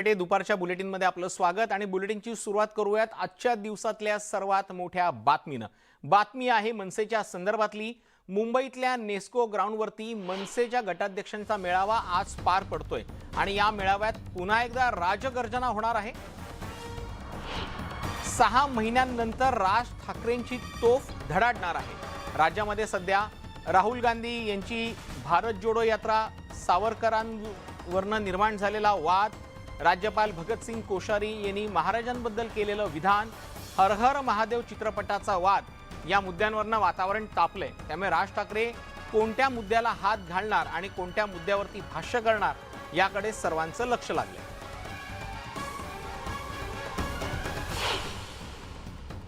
दुपारच्या बुलेटिनमध्ये आपलं स्वागत आणि बुलेटिनची सुरुवात करूयात आजच्या दिवसातल्या सर्वात मोठ्या बातमीनं। बातमी आहे मनसेच्या संदर्भातली। मुंबईतल्या नेस्को ग्राउंडवरती मनसेच्या गटाध्यक्षांचा मेळावा आज पार पडतोय आणि या मेळाव्यात पुन्हा एकदा राजगर्जना होणार आहे। 6 महिन्यांनंतर राज ठाकरेंची तोफ धडाडणार आहे। राज्यामध्ये सध्या राहुल गांधी यांची भारत जोडो यात्रा, सावरकरांवरनं निर्माण झालेला वाद, राज्यपाल भगतसिंग कोश्यारी यांनी महाराजांबद्दल केलेलं विधान, हर हर महादेव चित्रपटाचा वाद, या मुद्द्यांवरनं वातावरण तापलंय। त्यामुळे राज ठाकरे कोणत्या मुद्द्याला हात घालणार आणि कोणत्या मुद्द्यावरती भाष्य करणार याकडे सर्वांचं लक्ष लागलंय।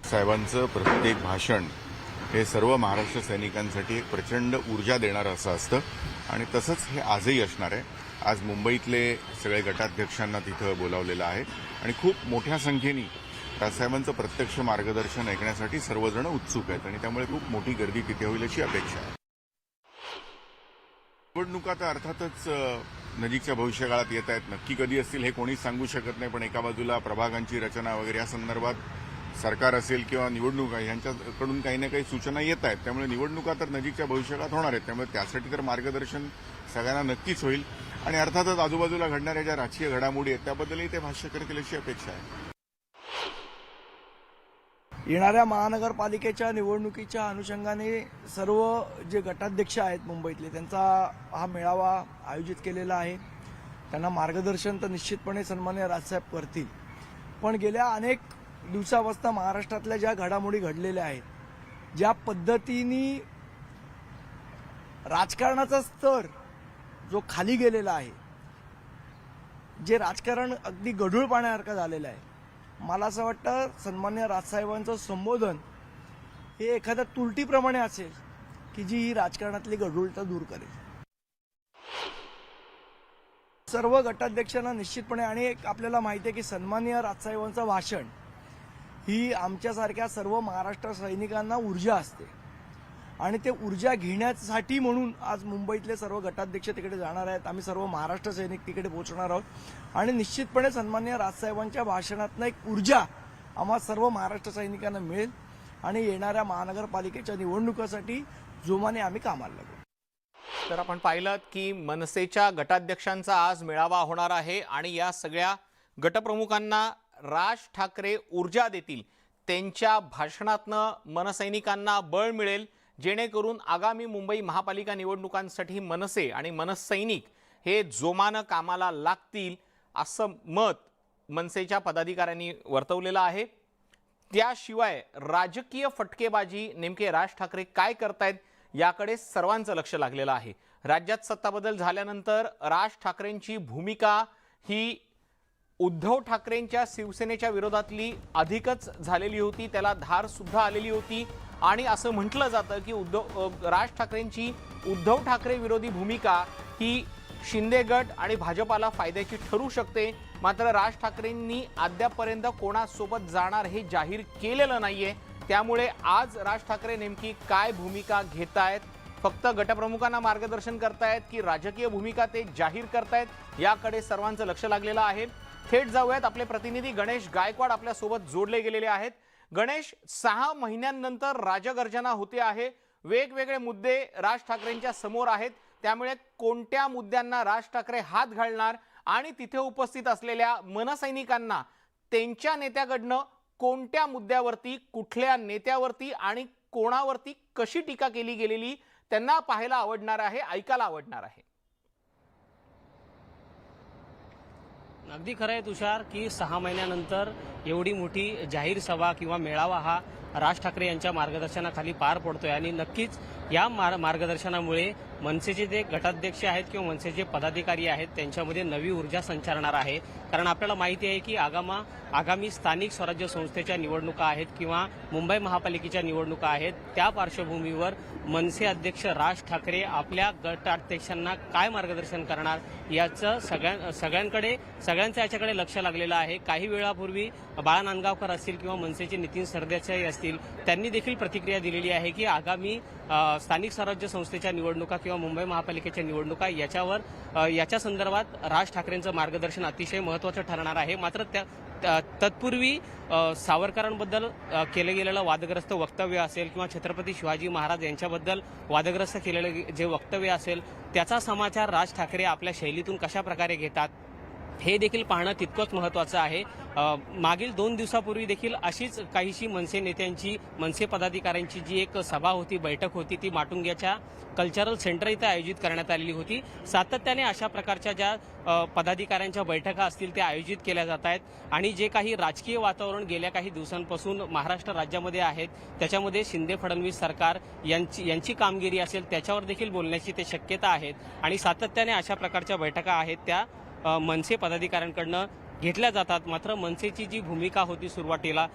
साहेबांचं प्रत्येक भाषण हे सर्व महाराष्ट्र सैनिकांसाठी एक प्रचंड ऊर्जा देणारं असं असतं आणि तसंच हे आजही असणार आहे। आज मुंबईतले सगळे गटाध्यक्षांना तिथं बोलावलेलं आहे आणि खूप मोठ्या संख्येने राजसाहेबांचं प्रत्यक्ष मार्गदर्शन ऐकण्यासाठी सर्वजण उत्सुक आहेत आणि त्यामुळे खूप मोठी गर्दी तिथे होईल अशी अपेक्षा आहे। निवडणुका तर अर्थातच नजीकच्या भविष्यकाळात येत आहेत। नक्की कधी असतील हे कोणीच सांगू शकत नाही, पण एका बाजूला प्रभागांची रचना वगैरे या संदर्भात सरकार असेल किंवा निवडणुका यांच्याकडून काही ना काही सूचना येत आहेत। त्यामुळे निवडणुका तर नजीकच्या भविष्यकाळात होणार आहेत, त्यामुळे त्यासाठी तर मार्गदर्शन सगळ्यांना नक्कीच होईल आणि अर्थातच आजूबाजूला घडणाऱ्या ज्या राजकीय घडामोडी आहेत त्याबद्दलही ते भाष्य करतील अशी अपेक्षा आहे। येणाऱ्या महानगरपालिकेच्या निवडणुकीच्या अनुषंगाने सर्व जे गटाध्यक्ष आहेत मुंबईतले त्यांचा हा मेळावा आयोजित केलेला आहे। त्यांना मार्गदर्शन तर निश्चितपणे सन्माननीय राजसाहेब करतील, पण गेल्या अनेक दिवसापासून महाराष्ट्रातल्या ज्या घडामोडी घडलेल्या आहेत, ज्या पद्धतीने राजकारणाचा स्तर जो खाली गेलेला आहे, जे राजकारण अगदी गढूळ पाण्यासारखं झालेलं आहे, मला असं वाटतं सन्माननीय राजसाहेबांचं संबोधन हे एखाद्या तुरटीप्रमाणे असेल की जी ही राजकारणातली गढूळता दूर करेल। सर्व गटाध्यक्षांना निश्चितपणे, आणि एक आपल्याला माहिती आहे की सन्माननीय राजसाहेबांचं भाषण ही आमच्यासारख्या सर्व महाराष्ट्र सैनिकांना ऊर्जा असते आणि ते ऊर्जा घेण्यासाठी म्हणून आज मुंबईतले सर्व गटाध्यक्ष तिकडे जाणार आहेत। आम्ही सर्व महाराष्ट्र सैनिक तिकडे पोहोचणार आहोत आणि निश्चितपणे सन्माननीय राजसाहेबांच्या भाषणातनं एक ऊर्जा आम्हा सर्व महाराष्ट्र सैनिकांना मिळेल आणि येणाऱ्या महानगरपालिकेच्या निवडणुकीसाठी जोमाने आम्ही कामाला लागू। तर आपण पाहिलं की मनसेच्या गटाध्यक्षांचा आज मेळावा होणार आहे आणि या सगळ्या गटप्रमुखांना राज ठाकरे ऊर्जा देतील। त्यांच्या भाषणातनं मनसैनिकांना बळ मिळेल, जेणेकरून आगामी मुंबई महापालिका निवडणुकांसाठी मनसे आणि मनसैनिक हे जोमानं कामाला लागतील असं मत मनसेच्या पदाधिकाऱ्यांनी वर्तवलेलं आहे। त्याशिवाय राजकीय फटकेबाजी नेमके राज ठाकरे काय करतायत याकडे सर्वांचं लक्ष लागलेलं आहे। राज्यात सत्ताबदल झाल्यानंतर राज ठाकरेंची भूमिका ही उद्धव ठाकरेंच्या शिवसेनेच्या विरोधातली अधिकच झालेली होती, त्याला धार सुद्धा आलेली होती आणि असं म्हटलं जातं की राज ठाकरेंची उद्धव ठाकरे विरोधी भूमिका ही शिंदे गट आणि भाजपाला फायद्याची ठरू शकते। मात्र राज ठाकरेंनी अद्यापर्यंत कोणासोबत जाणार हे जाहीर केलेलं नाहीये, त्यामुळे आज राज ठाकरे नेमकी काय भूमिका घेतायत, फक्त गटप्रमुखांना मार्गदर्शन करतायत की राजकीय भूमिका ते जाहीर करतायत याकडे सर्वांचं लक्ष लागलेलं आहे। थेट जाऊयात, आपले प्रतिनिधी गणेश गायकवाड आपल्या सोबत जोडले गेलेले आहेत। गणेश, 6 महिन्यांनंतर राजगर्जना होते आहे, वेगवेगळे मुद्दे राज ठाकरेंच्या समोर आहेत, त्यामुळे कोणत्या मुद्द्यांना राज ठाकरे हात घालणार आणि तिथे उपस्थित असलेल्या मनसैनिकांना त्यांच्या नेत्याकडनं कोणत्या मुद्द्यावरती, कुठल्या नेत्यावरती आणि कोणावरती कशी टीका केली गेलेली त्यांना पाहायला आवडणार आहे, ऐकायला आवडणार आहे? अगदी खरं आहे तुषार की 6 महिन्यानंतर एवढी मोठी जाहीर सभा किंवा मेळावा हा राज ठाकरे यांच्या मार्गदर्शनाखाली पार पडतोय आणि नक्कीच या मार्गदर्शनामुळे मनसेचे जे गटाध्यक्ष आहेत किंवा मनसेचे पदाधिकारी आहेत त्यांच्यामध्ये नवी ऊर्जा संचारणार आहे। कारण आपल्याला माहिती आहे की आगामी स्थानिक स्वराज्य संस्थेच्या निवडणुका आहेत किंवा मुंबई महापालिकेच्या निवडणुका आहेत, त्या पार्श्वभूमीवर मनसे अध्यक्ष राज ठाकरे आपल्या गटाध्यक्षांना काय मार्गदर्शन करणार याचं सगळ्यांचं याच्याकडे लक्ष लागलेलं आहे। काही वेळापूर्वी बाळा नांदगावकर असतील किंवा मनसेचे नितीन सरदेसाई असतील, त्यांनी देखील प्रतिक्रिया दिलेली आहे की आगामी स्थानिक स्वराज्य संस्थेच्या निवडणुका किंवा किंवा मुंबई महापालिकेच्या निवडणुका याच्या संदर्भात राज ठाकरेंचं मार्गदर्शन अतिशय महत्त्वाचं ठरणार आहे. मात्र तत्पूर्वी सावरकरांबद्दल केलं गेलेलं वादग्रस्त वक्तव्य असेल किंवा छत्रपती शिवाजी महाराज यांच्याबद्दल वादग्रस्त केलेलं जे वक्तव्य असेल त्याचा समाचार राज ठाकरे आपल्या शैलीतून कशा प्रकारे घेतात हे देखील पाहणं तितकंच महत्त्वाचं आहे. मागील 2 दिवसापूर्वी देखील अशीच काहीशी मनसे नेत्यांची, मनसे पदाधिकाऱ्यांची जी एक सभा होती, बैठक होती, ती माटुंग्याच्या कल्चरल सेंटर इथं आयोजित करण्यात आलेली होती. सातत्याने अशा प्रकारच्या ज्या पदाधिकाऱ्यांच्या बैठका असतील त्या आयोजित केल्या जात आहेत आणि जे काही राजकीय वातावरण गेल्या काही दिवसांपासून महाराष्ट्र राज्यामध्ये आहेत त्याच्यामध्ये शिंदे फडणवीस सरकार यांची कामगिरी असेल त्याच्यावर देखील बोलण्याची ते शक्यता आहेत आणि सातत्याने अशा प्रकारच्या बैठका आहेत त्या मनसे पदाधिकाऱ्यांकडनं घेतल्या जातात. मात्र मनसेची जी भूमिका होती सुरुवातीला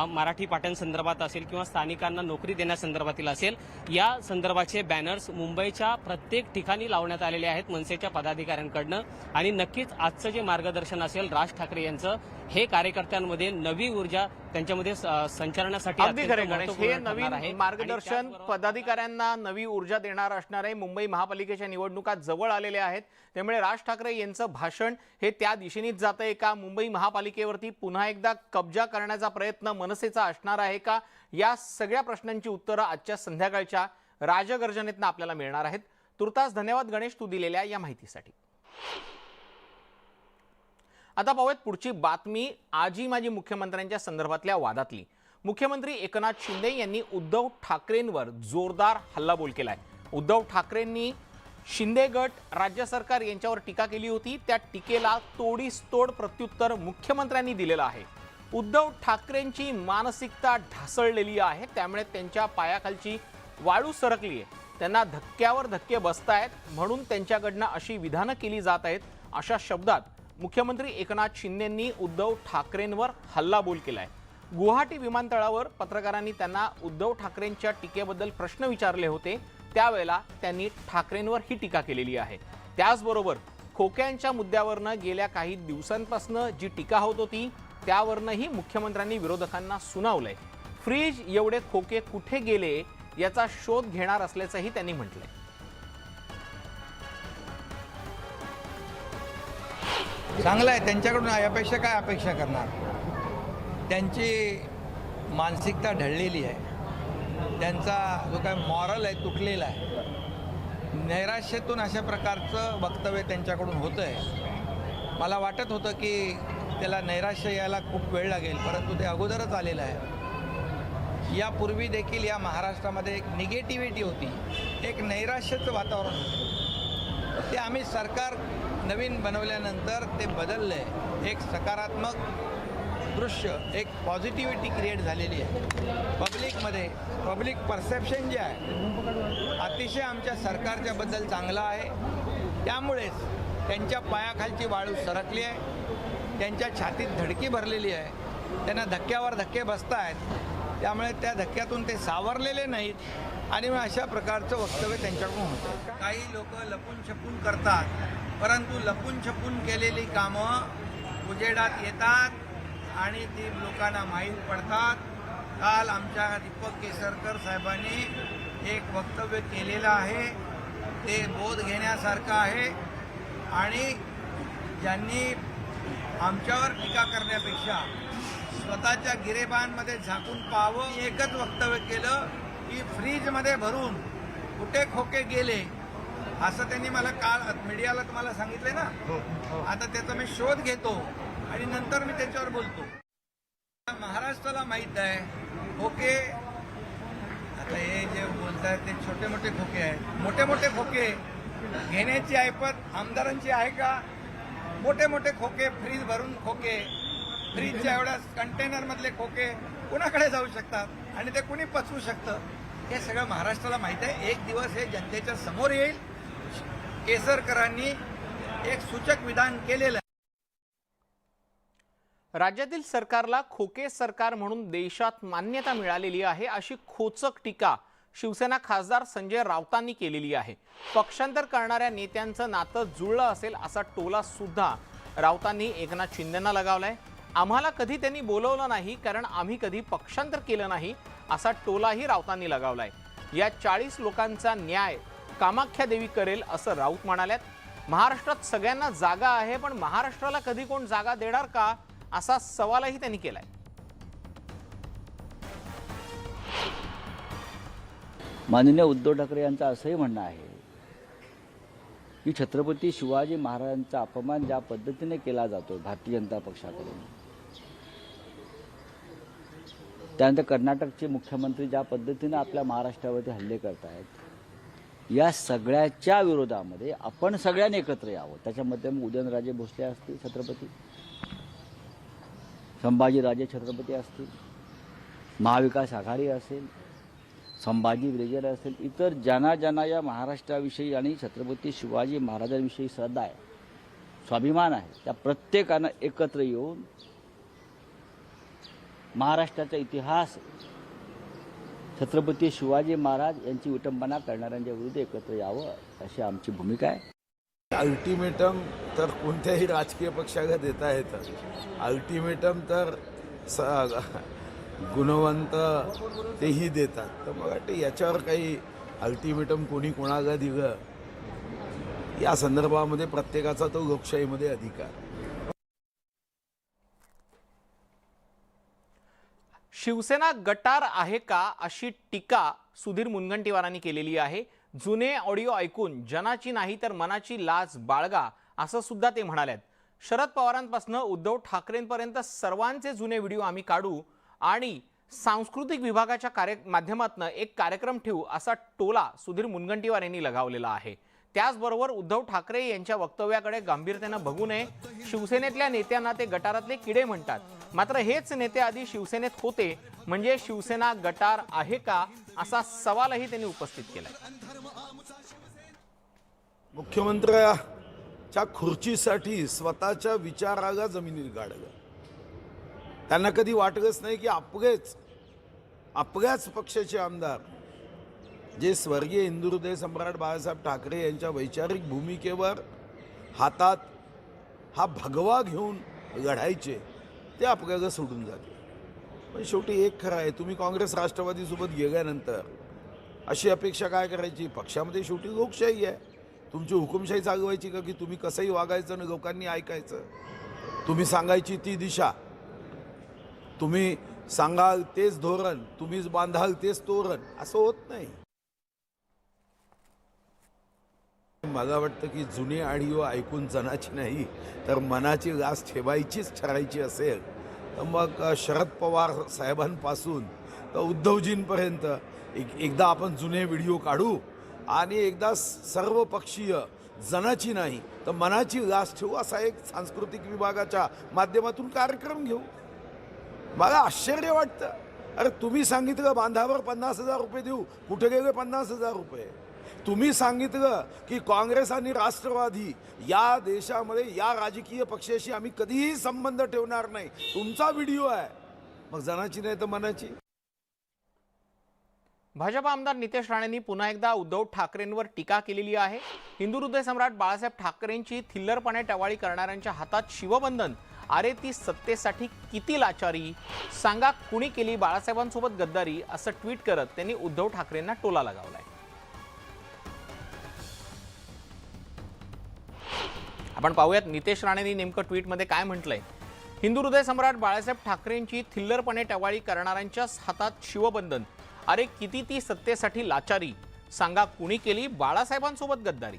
मराठी पाट्यांसंदर्भात असेल किंवा स्थानिकांना नोकरी देण्यासंदर्भातील असेल, या संदर्भाचे बॅनर्स मुंबईच्या प्रत्येक ठिकाणी लावण्यात आलेले आहेत मनसेच्या पदाधिकाऱ्यांकडनं आणि नक्कीच आजचं जे मार्गदर्शन असेल राज ठाकरे यांचं हे कार्यकर्त्यांमध्ये नवी ऊर्जा त्यांच्यामध्ये संचारण्यासाठी अगदी खरे गणेश, हे नवीन मार्गदर्शन पदाधिकाऱ्यांना नवी ऊर्जा देणार असणार आहे. मुंबई महापालिकेच्या निवडणुका जवळ आलेल्या आहेत त्यामुळे राज ठाकरे यांचं भाषण हे त्या दिशेनेच जात आहे का? मुंबई महापालिकेवरती पुन्हा एकदा कब्जा करण्याचा प्रयत्न मनसेचा असणार आहे का? या सगळ्या प्रश्नांची उत्तरं आजच्या संध्याकाळच्या राजगर्जनेतनं आपल्याला मिळणार आहेत. तुर्तास धन्यवाद गणेश, तू दिलेल्या या माहितीसाठी. आता पाहूयात पुढची बातमी आजी माजी मुख्यमंत्र्यांच्या संदर्भातल्या वादातली. मुख्यमंत्री एकनाथ शिंदे यांनी उद्धव ठाकरेंवर जोरदार हल्लाबोल केलाय. उद्धव ठाकरेंनी शिंदे गट, राज्य सरकार यांच्यावर टीका केली होती. त्या टीकेला तोडीसतोड प्रत्युत्तर मुख्यमंत्र्यांनी दिलेलं आहे. उद्धव ठाकरेंची मानसिकता ढासळलेली आहे त्यामुळे त्यांच्या पायाखालची वाळू सरकली आहे. त्यांना धक्क्यावर धक्के बसतायत म्हणून त्यांच्याकडनं अशी विधानं केली जात आहेत अशा शब्दात मुख्यमंत्री एकनाथ शिंदेंनी उद्धव ठाकरेंवर हल्लाबोल केलाय. गुवाहाटी विमानतळावर पत्रकारांनी त्यांना उद्धव ठाकरेंच्या टीकेबद्दल प्रश्न विचारले होते त्यावेळेला त्यांनी ठाकरेंवर ही टीका केलेली आहे. त्याचबरोबर खोक्यांच्या मुद्द्यावरनं गेल्या काही दिवसांपासून जी टीका होत होती त्यावरनंही मुख्यमंत्र्यांनी विरोधकांना सुनावलंय. फ्रीज एवढे खोके कुठे गेले याचा शोध घेणार असल्याचंही त्यांनी म्हटलंय. चांगलं आहे, त्यांच्याकडून यापेक्षा काय अपेक्षा करणार? त्यांची मानसिकता ढळलेली आहे, त्यांचा जो काय मॉरल आहे तुटलेला आहे. नैराश्यातून अशा प्रकारचं वक्तव्य त्यांच्याकडून होतं आहे. मला वाटत होतं की त्याला नैराश्य यायला खूप वेळ लागेल, परंतु ते अगोदरच आलेलं आहे. यापूर्वी देखील या महाराष्ट्रामध्ये एक निगेटिव्हिटी होती, एक नैराश्याचं वातावरण होतं. ते आम्ही सरकार नवीन बनवल्यानंतर ते बदललं आहे. एक सकारात्मक दृश्य, एक पॉझिटिव्हिटी क्रिएट झालेली आहे पब्लिकमध्ये. पब्लिक परसेप्शन जे आहे अतिशय आमच्या सरकारच्याबद्दल चांगलं आहे. त्यामुळेच त्यांच्या पायाखालची वाळू सरकली आहे, त्यांच्या छातीत धडकी भरलेली आहे, त्यांना धक्क्यावर धक्के बसत आहेत. त्यामुळे त्या धक्क्यातून ते सावरलेले नाहीत आणि मग अशा प्रकारचं वक्तव्य त्यांच्याकडून होतं. काही लोक लपून छपून करतात, परंतु लपून छपून केलेली कामं उजेडात येतात आणि ती लोकांना माहीत पडतात. काल आमच्या दीपक केसरकर साहेबांनी एक वक्तव्य केलेलं आहे, ते बोध घेण्यासारखं आहे आणि ज्यांनी आमच्यावर टीका करण्यापेक्षा स्वतःच्या गिरेबांमध्ये झाकून पाहावं. एकच वक्तव्य केलं की फ्रीजमध्ये भरून कुठे खोके गेले असं त्यांनी मला काल मीडियाला तुम्हाला सांगितलंय ना. आता त्याचा मी शोध घेतो आणि नंतर मी त्याच्यावर बोलतो. महाराष्ट्राला माहीत आहे खोके, आता हे जे बोलत आहेत ते छोटे मोठे खोके आहेत. मोठे मोठे खोके घेण्याची ऐपत आमदारांची आहे का? मोठे मोठे खोके, फ्रीज भरून खोके, फ्रीजच्या एवढ्या कंटेनरमधले खोके कुणाकडे जाऊ शकतात आणि ते कुणी पचवू शकतं हे सगळं महाराष्ट्राला माहीत आहे. एक दिवस हे जनतेच्या समोर येईल. केसरकरांनी एक सूचक विधान केलेलं आहे. राज्यातील सरकारला खोके सरकार म्हणून देशात मान्यता मिळालेली आहे अशी खोचक टीका शिवसेना खासदार संजय राऊतांनी केलेली आहे. पक्षांतर करणाऱ्या नेत्यांचं नातं जुळलं असेल असा टोला सुद्धा राऊतांनी एकनाथ शिंदेंना लगावलाय. आम्हाला कधी त्यांनी बोलवलं नाही कारण आम्ही कधी पक्षांतर केलं नाही असा टोलाही राऊतांनी लगावलाय. या 40 लोकांचा न्याय कामाख्या देवी करेल असं राऊत म्हणाल्यात. महाराष्ट्रात सगळ्यांना जागा आहे, पण महाराष्ट्राला कधी कोण जागा देणार का असा सवालही त्यांनी केलाय. माननीय उद्धव ठाकरे यांचं असंही म्हणणं आहे की छत्रपती शिवाजी महाराजांचा अपमान ज्या पद्धतीने केला जातो भारतीय जनता पक्षाकडून, त्यानंतर कर्नाटकचे मुख्यमंत्री ज्या पद्धतीने आपल्या महाराष्ट्रावरती हल्ले करत आहेत, या सगळ्याच्या विरोधामध्ये आपण सगळ्यांनी एकत्र यावं. त्याच्यामध्ये मग उदयनराजे भोसले असतील छत्रपती, संभाजीराजे छत्रपती असतील, महाविकास आघाडी असेल, संभाजी ब्रिगेड असेल, इतर ज्यांना या महाराष्ट्राविषयी आणि छत्रपती शिवाजी महाराजांविषयी श्रद्धा आहे, स्वाभिमान आहे, त्या प्रत्येकानं एकत्र येऊन महाराष्ट्राचा इतिहास, छत्रपती शिवाजी महाराज यांची विटंबना करणाऱ्यांच्या विरुद्ध एकत्र यावं अशी आमची भूमिका आहे. अल्टिमेटम तर कोणत्याही राजकीय पक्षाला देता येतं. अल्टिमेटम तर गुणवंत तेही देतात. तर मला वाटतं याच्यावर काही अल्टिमेटम कोणी कोणाला दिलं या संदर्भामध्ये प्रत्येकाचा तो लोकशाहीमध्ये अधिकार. शिवसेना गटार आहे का अशी टीका सुधीर मुनगंटीवारांनी केलेली आहे. जुने ऑडिओ ऐकून जनाची नाही तर मनाची लाज बाळगा असं सुद्धा ते म्हणालेत. शरद पवारांपासून उद्धव ठाकरेंपर्यंत सर्वांचे जुने व्हिडिओ आम्ही काढू आणि सांस्कृतिक विभागाच्या माध्यमातून एक कार्यक्रम ठेवू असा टोला सुधीर मुनगंटीवार यांनी लगावलेला आहे. त्याचबरोबर उद्धव ठाकरे यांच्या वक्तव्याकडे गांभीर्याने बघू नये. शिवसेनेतल्या नेत्यांना ते गटारातले किडे म्हणतात. मात्र हेच नेते आधी शिवसेनेत होते, म्हणजे शिवसेना गटार आहे का असा सवालही त्यांनी उपस्थित केलाय. मुख्यमंत्र्याच्या खुर्चीसाठी स्वतःच्या विचाराला जमिनीत गाडलं. त्यांना कधी वाटलंच नाही की आपल्याच पक्षाचे आमदार जे स्वर्गीय हिंदुहृदय सम्राट बाळासाहेब ठाकरे यांच्या वैचारिक भूमिकेवर हातात हा भगवा घेऊन लढायचे, ते आपल्याला सोडून जाते. पण शेवटी एक खरं आहे, तुम्ही काँग्रेस राष्ट्रवादीसोबत गेल्यानंतर अशी अपेक्षा काय करायची? पक्षामध्ये शेवटी लोकशाही आहे. तुमची हुकुमशाही चालवायची का की तुम्ही कसंही वागायचं आणि लोकांनी ऐकायचं? तुम्ही सांगायची ती दिशा, तुम्ही सांगाल तेच धोरण, तुम्हीच बांधाल तेच तोरण, असं होत नाही. मला वाटतं की जुने ऑडिओ ऐकून जनाची नाही तर मनाची लाज ठरायची असेल तर मग शरद पवार साहेबांपासून तर उद्धवजींपर्यंत एकदा आपण जुने व्हिडिओ काढू आणि एकदा सर्व पक्षीय जनाची नाही तर मनाची लाज ठेवू असा एक सांस्कृतिक विभागाच्या माध्यमातून कार्यक्रम घेऊ. मला आश्चर्य वाटतं, अरे तुम्ही सांगितलं बांधावर 50,000 रुपये देऊ, कुठे गेले 50,000 रुपये? तुम्ही सांगितलं की काँग्रेस आणि राष्ट्रवादी या देशामध्ये या राजकीय पक्षाशी आम्ही कधीही संबंध ठेवणार नाही, तुमचा व्हिडिओ आहे. मग जनाची नाही तर मनाची. भाजप आमदार नितेश राणेंनी पुन्हा एकदा उद्धव ठाकरेंवर टीका केलेली आहे. हिंदू हृदय सम्राट बाळासाहेब ठाकरेंची थिल्लरपणे टवाळी करणाऱ्यांच्या हातात शिवबंधन. अरे ती सत्तेसाठी किती लाचारी, सांगा कुणी केली बाळासाहेबांसोबत गद्दारी असं ट्विट करत त्यांनी उद्धव ठाकरेंना टोला लगावलाय. आपण पाहूयात नितेश राणेंनी नेमकं ट्विटमध्ये काय म्हटलंय. हिंदू हृदय सम्राट बाळासाहेब ठाकरेंची थिल्लरपणे टवाळी करणाऱ्यांच्या हातात शिवबंधन. अरे किती ती सत्तेसाठी लाचारी, सांगा कुणी केली बाळासाहेबांसोबत गद्दारी.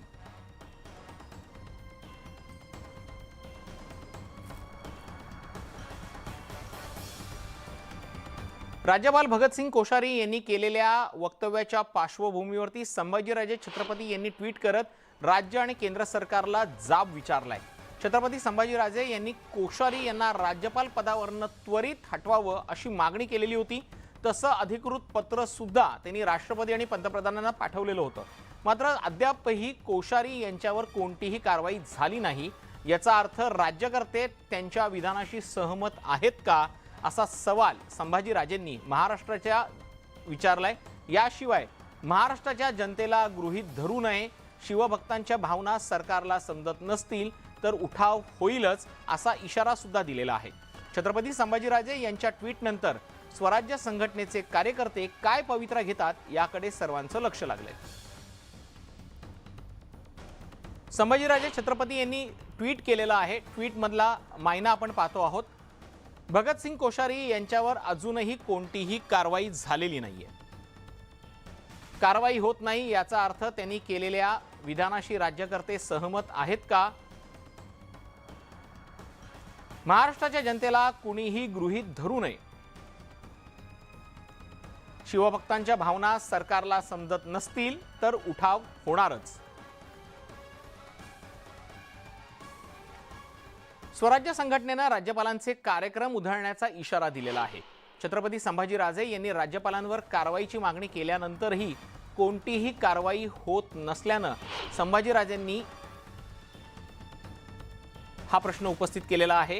राज्यपाल भगतसिंग कोश्यारी यांनी केलेल्या वक्तव्याच्या पार्श्वभूमीवरती संभाजीराजे छत्रपती यांनी ट्विट करत राज्य आणि केंद्र सरकारला जाब विचारलाय. छत्रपती संभाजीराजे यांनी कोश्यारी यांना राज्यपाल पदावरून त्वरित हटवावं अशी मागणी केलेली होती. तसं अधिकृत पत्र सुद्धा त्यांनी राष्ट्रपती आणि पंतप्रधानांना पाठवलेलं होतं. मात्र अद्यापही कोश्यारी यांच्यावर कोणतीही कारवाई झाली नाही. याचा अर्थ राज्यकर्ते त्यांच्या विधानाशी सहमत आहेत का असा सवाल संभाजीराजेंनी महाराष्ट्राच्या विचारलाय. याशिवाय महाराष्ट्राच्या जनतेला गृहीत धरू नये, शिवभक्तांच्या भावना सरकारला समजत नसतील तर उठाव होईलच असा इशारा सुद्धा दिलेला आहे. छत्रपती संभाजीराजे यांच्या ट्विटनंतर स्वराज्य संघटनेचे कार्यकर्ते काय पवित्रा घेतात याकडे सर्वांचं लक्ष लागलंय. संभाजीराजे छत्रपती यांनी ट्विट केलेलं आहे. ट्विटमधला मायना आपण पाहतो आहोत. भगतसिंग कोश्यारी यांच्यावर अजूनही कोणतीही कारवाई झालेली नाहीये. कारवाई होत नाही याचा अर्थ त्यांनी केलेल्या विधानाशी राज्यकर्ते सहमत आहेत का? महाराष्ट्राच्या जनतेला कुणीही गृहीत धरू नये. शिवभक्तांच्या भावना सरकारला समजत नसतील तर उठाव होणारच. स्वराज्य संघटनेनं राज्यपालांचे कार्यक्रम उधळण्याचा इशारा दिलेला आहे. छत्रपती संभाजीराजे यांनी राज्यपालांवर कारवाईची मागणी केल्यानंतरही कोणतीही कारवाई होत नसल्यानं संभाजीराजेंनी हा प्रश्न उपस्थित केलेला आहे.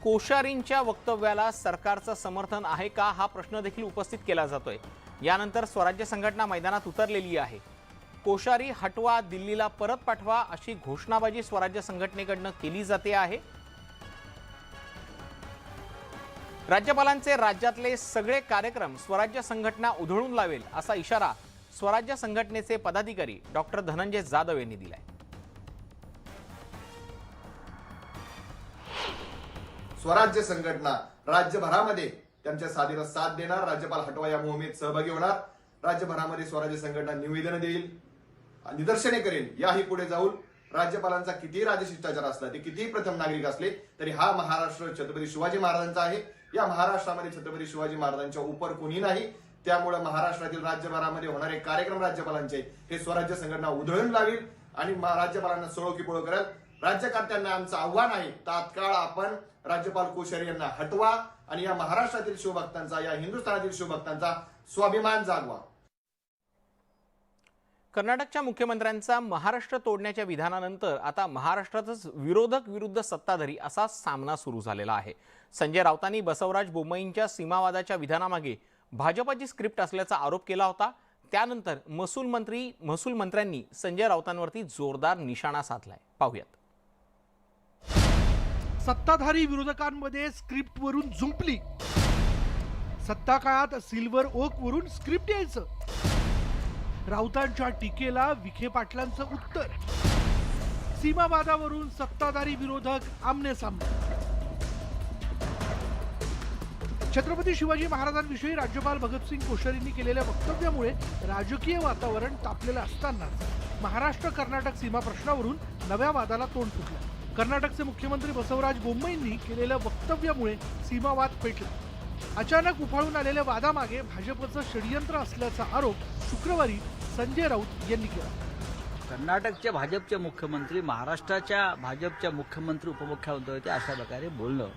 कोश्यारींच्या वक्तव्याला सरकारचं समर्थन आहे का हा प्रश्न देखील उपस्थित केला जातोय. यानंतर स्वराज्य संघटना मैदानात उतरलेली आहे. कोश्यारी हटवा, दिल्लीला परत पाठवा अशी घोषणाबाजी स्वराज्य संघटनेकडनं केली जाते आहे. राज्यपालांचे राज्यातले सगळे कार्यक्रम स्वराज्य संघटना उधळून लावेल असा इशारा स्वराज्य संघटनेचे पदाधिकारी डॉक्टर धनंजय जाधव यांनी दिलाय. स्वराज्य संघटना राज्यभरामध्ये त्यांच्या साथीला साथ देणार. राज्यपाल हटवा या मोहिमेत सहभागी होणार. राज्यभरामध्ये स्वराज्य संघटना निवेदन देईल, निदर्शने करेल. याही पुढे जाऊन राज्यपालांचा कितीही राजशिष्टाचार असला, ते कितीही प्रथम नागरिक असले तरी हा महाराष्ट्र छत्रपती शिवाजी महाराजांचा आहे. या महाराष्ट्रामध्ये छत्रपती शिवाजी महाराजांच्या उपर कोणी नाही. त्यामुळे महाराष्ट्रातील राज्यभरामध्ये होणारे कार्यक्रम राज्यपालांचे हे स्वराज्य संघटना उधळून लावेल आणि राज्यपालांना सोळो की पोळो करेल. राज्यकर्त्यांना आमचं आव्हान आहे, तात्काळ आपण राज्यपाल कोश्यारी यांना हटवा आणि या महाराष्ट्रातील शिवभक्तांचा, या हिंदुस्थानातील शिवभक्तांचा स्वाभिमान जागवा. कर्नाटकच्या मुख्यमंत्र्यांचा महाराष्ट्र तोडण्याच्या विधानानंतर आता महाराष्ट्रातच विरोधक विरुद्ध सत्ताधारी असा सामना सुरू झालेला आहे. संजय राऊतांनी बसवराज बोम्मईंच्या सीमावादाच्या विधानामागे भाजपची स्क्रिप्ट असल्याचा आरोप केला होता. त्यानंतर महसूल मंत्र्यांनी संजय राऊतांवरती जोरदार निशाणा साधलाय. पाहूयात. सत्ताधारी विरोधकांमध्ये स्क्रिप्टवरून जुंपली. सत्ता काळात सिल्वर ओक वरून स्क्रिप्ट यायचं. राऊतांच्या टीकेला विखे पाटलांचं उत्तर. सीमावादावरून सत्ताधारी विरोधक आमने सामने. छत्रपती शिवाजी महाराजांविषयी राज्यपाल भगतसिंग कोश्यारींनी केलेल्या वक्तव्यामुळे राजकीय वातावरण तापलेलं असतानाच महाराष्ट्र कर्नाटक सीमा प्रश्नावरून नव्या वादाला तोंड फुटलं. कर्नाटकचे मुख्यमंत्री बसवराज बोम्मईंनी केलेल्या वक्तव्यामुळे सीमावाद पेटला. अचानक उफाळून आलेल्या वादामागे भाजपचं षडयंत्र असल्याचा आरोप शुक्रवारी संजय राऊत यांनी केला. कर्नाटकचे भाजपचे मुख्यमंत्री महाराष्ट्राच्या भाजपच्या मुख्यमंत्री उपमुख्यमंत्र्यांचे अशा प्रकारे बोलणं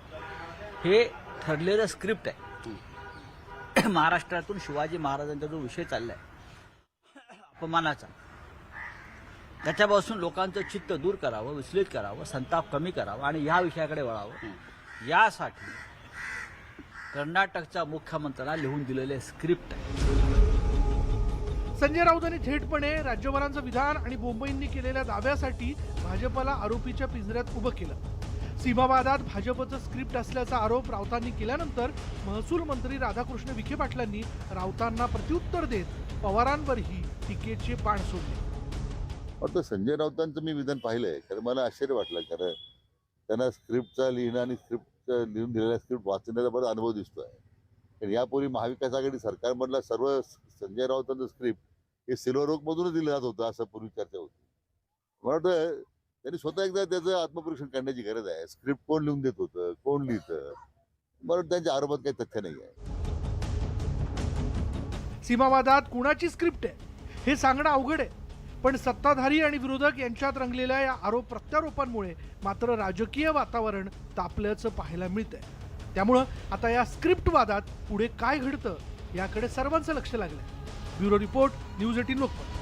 हे ठरलेलं स्क्रिप्ट आहे. महाराष्ट्रातून शिवाजी महाराजांचा जो विषय चाललाय अपमानाचा, त्याच्यापासून लोकांचं चित्त दूर करावं, विचलित करावं, संताप कमी करावा आणि या विषयाकडे वळावं, यासाठी कर्नाटकच्या मुख्यमंत्र्यांना लिहून दिलेले स्क्रिप्ट आहे. संजय राऊतांनी थेटपणे राज्यपालांचं विधान आणि बोम्मईंनी केलेल्या दाव्यासाठी भाजपला आरोपीच्या पिंजऱ्यात उभं केलं. सीमावादात भाजपचं स्क्रिप्ट असल्याचा आरोप राऊतांनी केल्यानंतर महसूल मंत्री राधाकृष्ण विखे पाटलांनी राऊतांना प्रत्युत्तर देत पवारांवरही टीकेचे बाण सोडले. आता संजय राऊतांचं मी विधान पाहिलंय, कारण मला आश्चर्य वाटलं, कारण त्यांना स्क्रिप्टचा लिहिणं आणि स्क्रिप्टचा लिहून दिलेला स्क्रिप्ट वाचण्याचा बराच अनुभव दिसतोय. कारण यापूर्वी महाविकास आघाडी सरकारमधला सर्व संजय राऊतांचं स्क्रिप्ट हे सिल्वर ओक मधूनच दिलं जात होतं असं पूर्वी चर्चा होती. मला वाटतं त्यांनी स्वतः एकदा त्याचं आत्मपरीक्षण करण्याची गरज आहे. स्क्रिप्ट कोण लिहून देत होतं, कोण लिहितं, मला वाटतं त्यांच्या आरोपात काही तथ्य नाही आहे. सीमावादात कुणाची स्क्रिप्ट आहे हे सांगणं अवघड आहे, पण सत्ताधारी आणि विरोधक यांच्यात रंगलेल्या या आरोप प्रत्यारोपांमुळे मात्र राजकीय वातावरण तापल्याचं पाहायला मिळतंय. त्यामुळं आता या स्क्रिप्ट वादात पुढे काय घडतं याकडे सर्वांचं लक्ष लागलंय. Bureau report, news 18 Lokmat.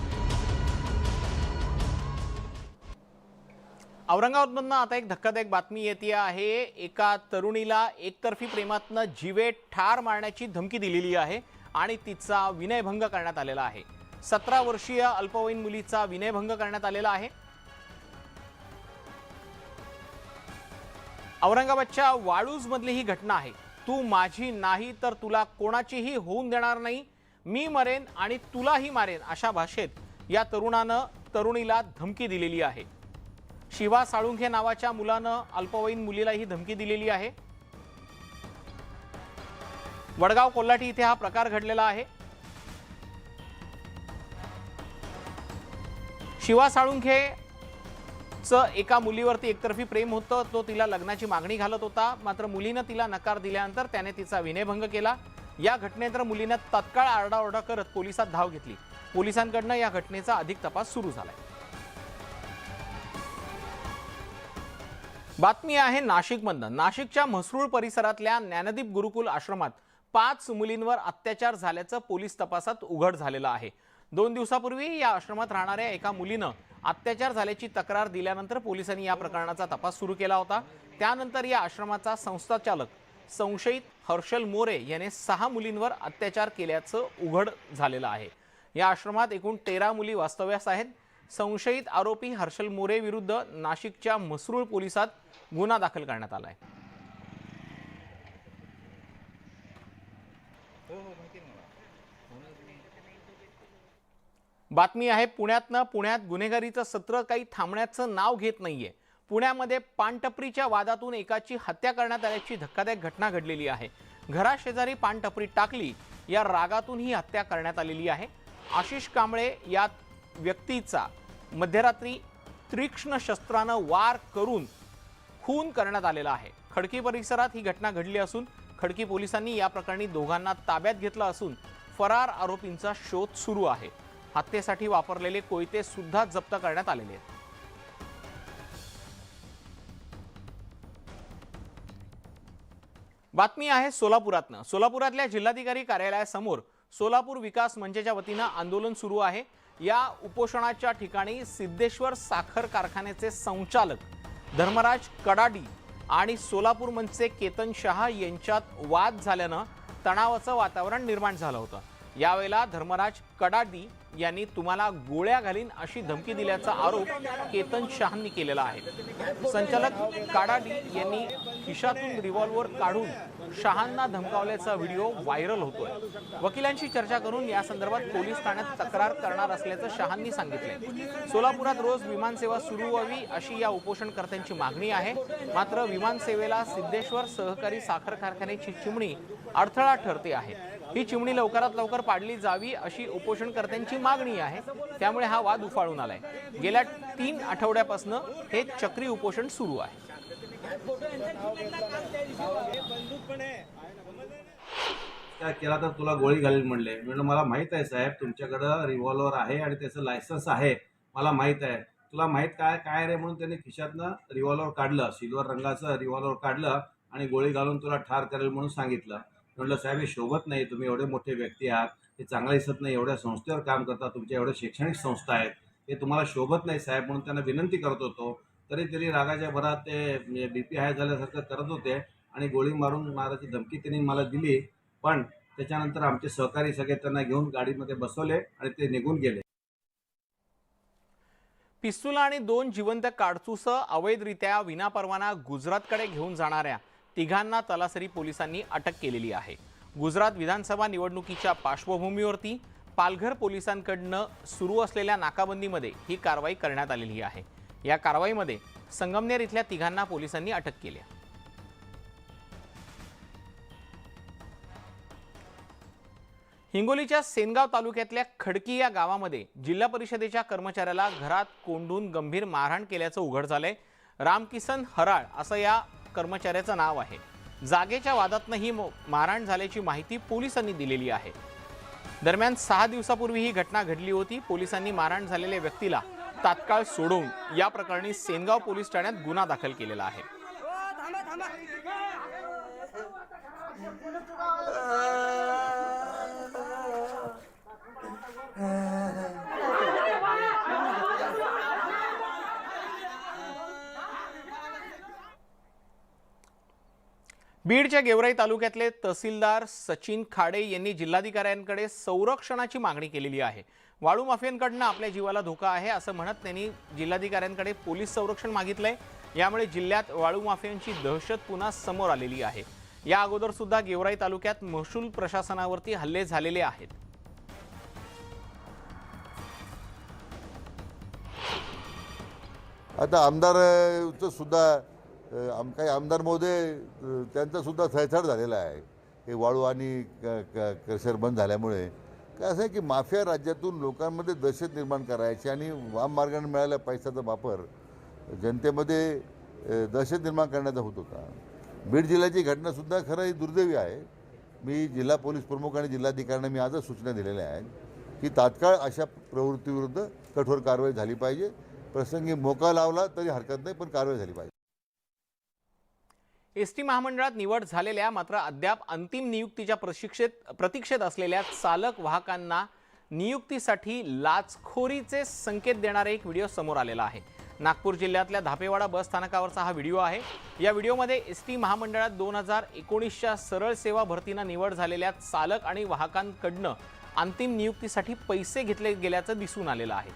औरंगाबादमधनं आता एक धक्कादायक बातमी येते आहे. एका तरुणीला एकतर्फी प्रेमातनं जीवे ठार मारण्याची धमकी दिलेली आहे आणि तिचा विनयभंग करण्यात आलेला आहे. 17 वर्षीय अल्पवयीन मुलीचा विनयभंग करण्यात आलेला आहे. औरंगाबादच्या वाळूज मधली ही घटना आहे. तू माझी नाही तर तुला कोणाचीही होऊन देणार नाही, मी मरेन आणि तुलाही मारेन अशा भाषेत या तरुणानं तरुणीला धमकी दिलेली आहे. शिवा साळुंखे नावाच्या मुलानं अल्पवयीन मुलीला ही धमकी दिलेली आहे। वडगाव कोल्हाटी इथे हा प्रकार घडलेला आहे। शिवा साळुंखेचं एका मुलीवरती एकतर्फी प्रेम होतं। तो तिला लग्नाची मागणी घालत होता, मात्र मुलीनं तिला नकार दिल्यानंतर त्याने तिचा विनयभंग केला। या घटनेनंतर मुलीनं तत्काळ आरडाओरडा करत पोलिसात धाव घेतली। पोलिसांकडून या घटनेचा अधिक तपास सुरू झालाय। बातमी आहे नाशिकमधून। नाशिकच्या म्हसरूळ परिसरातल्या ज्ञानदीप गुरुकुल आश्रमात 5 मुलींवर अत्याचार झाल्याचं पोलीस तपासात उघड झालेलं आहे। 2 दिवसापूर्वी या आश्रमात राहणाऱ्या एका मुलीनं अत्याचार झाल्याची तक्रार दिल्यानंतर पोलिसांनी या प्रकरणाचा तपास सुरू केला होता। त्यानंतर या आश्रमाचा संस्थाचालक संशयित हर्षल मोरे याने 6 मुलींवर अत्याचार केल्याचं उघड झालेलं आहे। या आश्रमात एकूण 13 मुली वास्तव्यास आहेत। संशयित आरोपी हर्षल मोरे विरुद्ध नाशिकच्या म्हसरूळ पोलिसात गुन्हा दाखल करण्यात आला आहे। बातमी आहे पुण्यात गुन्हेगारीचं सत्र काही थांबण्याचं नाव घेत नाहीये। पुण्यामध्ये पानटपरीच्या वादातून एकाची हत्या करण्यात आल्याची धक्कादायक घटना घडलेली आहे। घराशेजारी पानटपरी टाकली या रागातून ही हत्या करण्यात आलेली आहे। आशिष कांबळे या व्यक्तीचा मध्यरात्री तीक्ष्ण शस्त्रानं वार करून खून करण्यात आलेला आहे। खडकी परिसरात ही घटना घडली असून खडकी पोलिसांनी या प्रकरणी दोघांना ताब्यात घेतलं असून फरार आरोपींचा शोध सुरू आहे। हत्येसाठी वापरलेले कोयते सुद्धा जप्त करण्यात आलेले आहेत। बातमी आहे सोलापुरातनं। सोलापुरातल्या जिल्हाधिकारी कार्यालयासमोर सोलापूर विकास मंचच्या वतीनं आंदोलन सुरू आहे। या उपोषणाच्या ठिकाणी सिद्धेश्वर साखर कारखान्याचे संचालक धर्मराज कडाडी आणि सोलापूर मंचचे केतन शहा यांच्यात वाद झाल्यानं तणावाचं वातावरण निर्माण झालं होतं। यावेळेला धर्मराज कडाडी यांनी तुम्हाला गोळ्या घालीन अशी धमकी दिल्याचा आरोप केतन शहांनी केलेला आहे। संचालक काडाडी यांनी खिशातून रिव्हॉल्वर काढून शहांना धमकावल्याचा व्हिडिओ व्हायरल होतोय। वकिलांशी चर्चा करून या संदर्भात पोलीस ठाण्यात तक्रार करणार असल्याचं शहांनी सांगितले। सोलापुरात रोज विमानसेवा सुरू व्हावी अशी या उपोषणकर्त्यांची मागणी आहे। मात्र विमानसेवेला सिद्धेश्वर सहकारी साखर कारखान्याची चिमणी अडथळा ठरते आहे। ही चिमणी लवकरात लवकर पाडली जावी अशी उपोषणकर्त्यांची मागणी आहे। त्यामुळे हा वाद उफाळून आलाय। गेल्या 3 आठवड्यापासून हे चक्री उपोषण सुरू आहे। काय केला तर तुला गोळी घालील म्हणले। म्हणलं मला माहित आहे साहेब, तुमच्याकडं रिव्हॉल्वर आहे आणि त्याचं लायसन्स आहे, मला माहित आहे। तुला माहित काय रे म्हणून त्यांनी खिशातनं रिव्हॉल्वर काढलं, सिल्वर रंगाचं रिव्हॉल्वर काढलं आणि गोळी घालून तुला ठार करेल म्हणून सांगितलं। म्हटलं साहेब हे शोभत नाही, तुम्ही एवढे मोठे व्यक्ती आहात, हे चांगलं दिसत नाही, एवढ्या संस्थेवर काम करता, तुमच्या एवढ्या शैक्षणिक संस्था आहेत, हे तुम्हाला शोभत नाही साहेब म्हणून त्यांना विनंती करत होतो। तरी रागाच्या भरात ते BP हाय झाल्यासारखं करत होते आणि गोळी मारायची धमकी त्यांनी मला दिली। पण त्याच्यानंतर आमचे सहकारी सगळे त्यांना घेऊन गाडीमध्ये बसवले आणि ते निघून गेले। पिस्तूल आणि 2 जिवंत काडतूस अवैधरित्या विनापरवाना गुजरातकडे घेऊन जाणाऱ्या तिघांना तलासरी पोलिसांनी अटक केलेली आहे। गुजरात विधानसभा निवडणुकीच्या पार्श्वभूमीवरती पालघर पोलिसांकडून सुरू असलेल्या नाकाबंदीमध्ये ही कारवाई करण्यात आलेली आहे। या कारवाईमध्ये संगमनेर इथल्या तिघांना पोलिसांनी अटक केली आहे। हिंगोलीच्या सेनगाव तालुक्यातल्या खडकी या गावामध्ये जिल्हा परिषदेच्या कर्मचाऱ्याला घरात कोंडून गंभीर मारहाण केल्याचं उघड झालंय। रामकिसन हराळ असं या कर्मचाऱ्याचं नाव आहे। जागेच्या वादातनं ही मारहाण झाल्याची माहिती पोलिसांनी दिलेली आहे। दरम्यान 6 दिवसापूर्वी ही घटना घडली होती। पोलिसांनी मारहाण झालेल्या व्यक्तीला तात्काळ सोडवून या प्रकरणी सेनगाव पोलीस ठाण्यात गुन्हा दाखल केलेला आहे। बीडच्या गेवराई तालुक्यातले तहसीलदार सचिन खाडे यांनी जिल्हाधिकाऱ्यांकडे संरक्षणाची मागणी केलेली आहे। वाळू माफियांकडून आपल्या जीवाला धोका आहे असं म्हणत त्यांनी जिल्हाधिकाऱ्यांकडे पोलीस संरक्षण मागितलंय। यामुळे जिल्ह्यात वाळू माफियांची दहशत पुन्हा समोर आलेली आहे। या अगोदर सुद्धा गेवराई तालुक्यात महसूल प्रशासनावरती हल्ले झालेले आहेत। आता आमदारचं सुद्धा काही आमदार महोदय त्यांचा सुद्धा थैथाट झालेला आहे. हे वाळू आणि क्रशर बंद झाल्यामुळे काय असं आहे की माफिया राज्यातून लोकांमध्ये दहशत निर्माण करायची आणि वाम मार्गाने मिळालेल्या पैशाचा वापर जनतेमध्ये दहशत निर्माण करण्याचा होत होता. बीड जिल्ह्याची घटनासुद्धा खरं ही दुर्दैवी आहे. मी जिल्हा पोलीस प्रमुख आणि जिल्हाधिकाऱ्यांना मी आजच सूचना दिलेल्या आहेत की तात्काळ अशा प्रवृत्तीविरुद्ध कठोर कारवाई झाली पाहिजे. प्रसंगी मोका लावला तरी हरकत नाही, पण कारवाई झाली पाहिजे. एसटी महामंडळात निवड झालेल्या मात्र अद्याप अंतिम नियुक्तीच्या प्रतीक्षेत असलेल्या चालक वाहकांना नियुक्तीसाठी लाचखोरीचे संकेत देणारे एक व्हिडिओ समोर आलेला आहे. नागपूर जिल्ह्यातल्या धापेवाडा बस स्थानकावरचा हा व्हिडिओ आहे. या व्हिडिओमध्ये एसटी महामंडळात 2019च्या सरळ सेवा भरतीनं निवड झालेल्या चालक आणि वाहकांकडनं अंतिम नियुक्तीसाठी पैसे घेतले गेल्याचं दिसून आलेलं आहे.